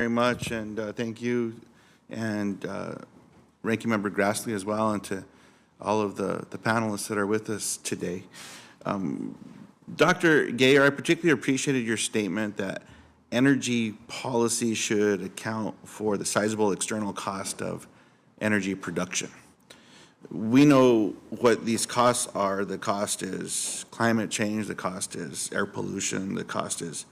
Very much, and thank you, and Ranking Member Grassley as well, and to all of the panelists that are with us today. Dr. Gayer, I particularly appreciated your statement that energy policy should account for the sizable external cost of energy production. We know what these costs are. The cost is climate change, the cost is air pollution, the cost is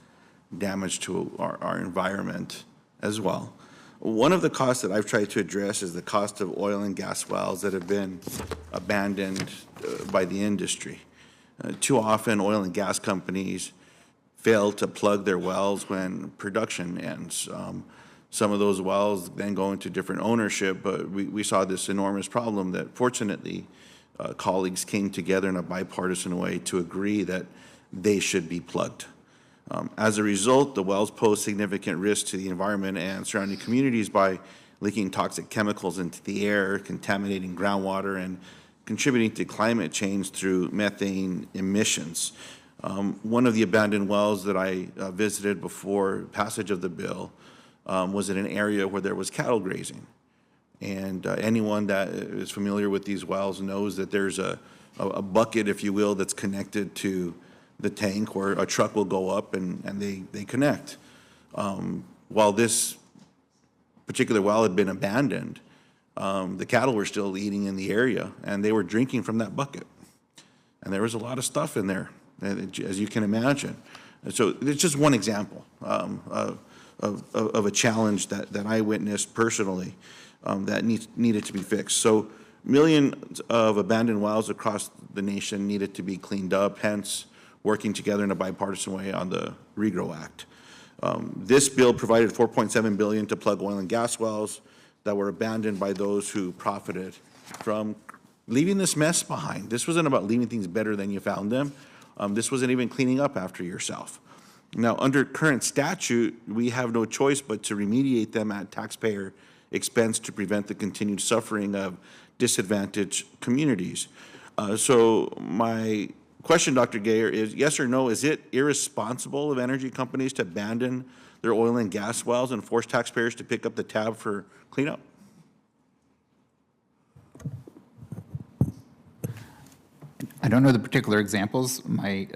damage to our environment as well. One of the costs that I've tried to address is the cost of oil and gas wells that have been abandoned by the industry. Too often, oil and gas companies fail to plug their wells when production ends. Some of those wells then go into different ownership, but we saw this enormous problem that fortunately colleagues came together in a bipartisan way to agree that they should be plugged. As a result, the wells pose significant risk to the environment and surrounding communities by leaking toxic chemicals into the air, contaminating groundwater, and contributing to climate change through methane emissions. One of the abandoned wells that I visited before passage of the bill was in an area where there was cattle grazing. And anyone that is familiar with these wells knows that there's a bucket, if you will, that's connected to the tank where a truck will go up and they connect. While this particular well had been abandoned, the cattle were still eating in the area and they were drinking from that bucket. And there was a lot of stuff in there, as you can imagine. And so it's just one example of a challenge that I witnessed personally that needed to be fixed. So millions of abandoned wells across the nation needed to be cleaned up, hence working together in a bipartisan way on the REGRO Act. This bill provided $4.7 billion to plug oil and gas wells that were abandoned by those who profited from leaving this mess behind. This wasn't about leaving things better than you found them. This wasn't even cleaning up after yourself. Now, under current statute, we have no choice but to remediate them at taxpayer expense to prevent the continued suffering of disadvantaged communities. So my question, Dr. Gayer, is yes or no, is it irresponsible of energy companies to abandon their oil and gas wells and force taxpayers to pick up the tab for cleanup? I don't know the particular examples. My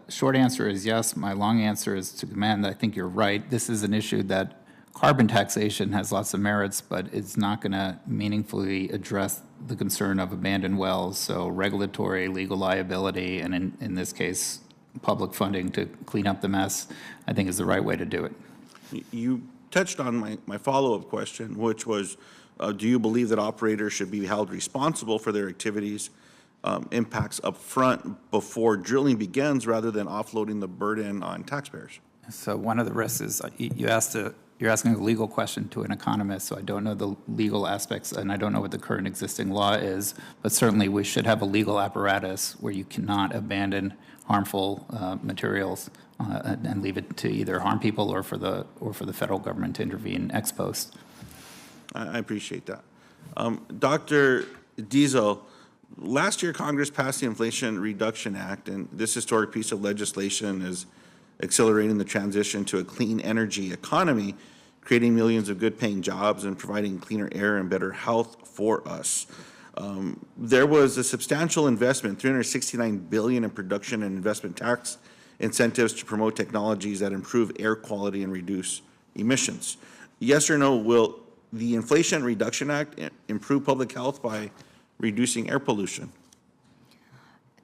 short answer is yes. My long answer is to commend. I think you're right. This is an issue that carbon taxation has lots of merits, but it's not going to meaningfully address the concern of abandoned wells. So regulatory, legal liability, and in this case, public funding to clean up the mess, I think is the right way to do it. You touched on my follow-up question, which was, do you believe that operators should be held responsible for their activities impacts up front before drilling begins rather than offloading the burden on taxpayers? So one of the risks is you're asking a legal question to an economist, so I don't know the legal aspects and I don't know what the current existing law is, but certainly we should have a legal apparatus where you cannot abandon harmful materials and leave it to either harm people or for the federal government to intervene ex post. I appreciate that. Dr. Diesel, last year, Congress passed the Inflation Reduction Act, and this historic piece of legislation is accelerating the transition to a clean energy economy, creating millions of good-paying jobs and providing cleaner air and better health for us. There was a substantial investment, $369 billion in production and investment tax incentives to promote technologies that improve air quality and reduce emissions. Yes or no, will the Inflation Reduction Act improve public health by reducing air pollution?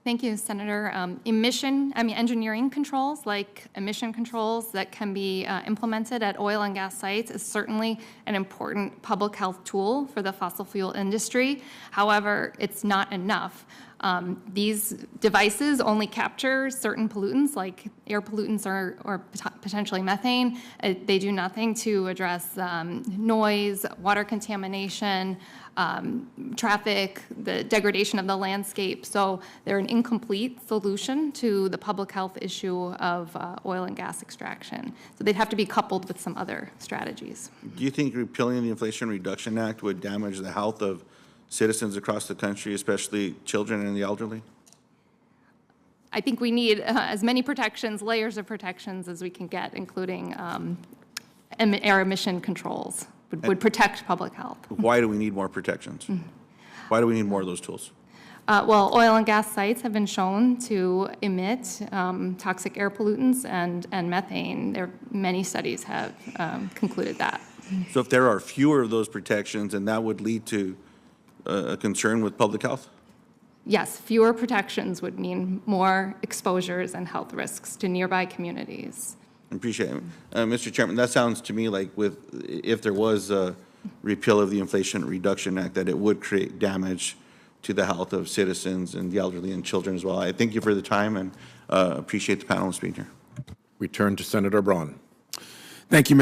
Thank you, Senator. Engineering controls, like emission controls that can be implemented at oil and gas sites is certainly an important public health tool for the fossil fuel industry. However, it's not enough. These devices only capture certain pollutants, like air pollutants or potentially methane. They do nothing to address noise, water contamination, traffic, the degradation of the landscape. So they're an incomplete solution to the public health issue of oil and gas extraction. So they'd have to be coupled with some other strategies. Do you think repealing the Inflation Reduction Act would damage the health of citizens across the country, especially children and the elderly? I think we need as many protections, layers of protections as we can get, including air emission controls would protect public health. Why do we need more protections? Why do we need more of those tools? Well, oil and gas sites have been shown to emit toxic air pollutants and methane. Many studies have concluded that. So if there are fewer of those protections, and that would lead to a concern with public health? Yes, fewer protections would mean more exposures and health risks to nearby communities. I appreciate it. Mr. Chairman, that sounds to me like if there was a repeal of the Inflation Reduction Act, that it would create damage to the health of citizens and the elderly and children as well. I thank you for the time and appreciate the panelists being here. We turn to Senator Braun. Thank you, Mr.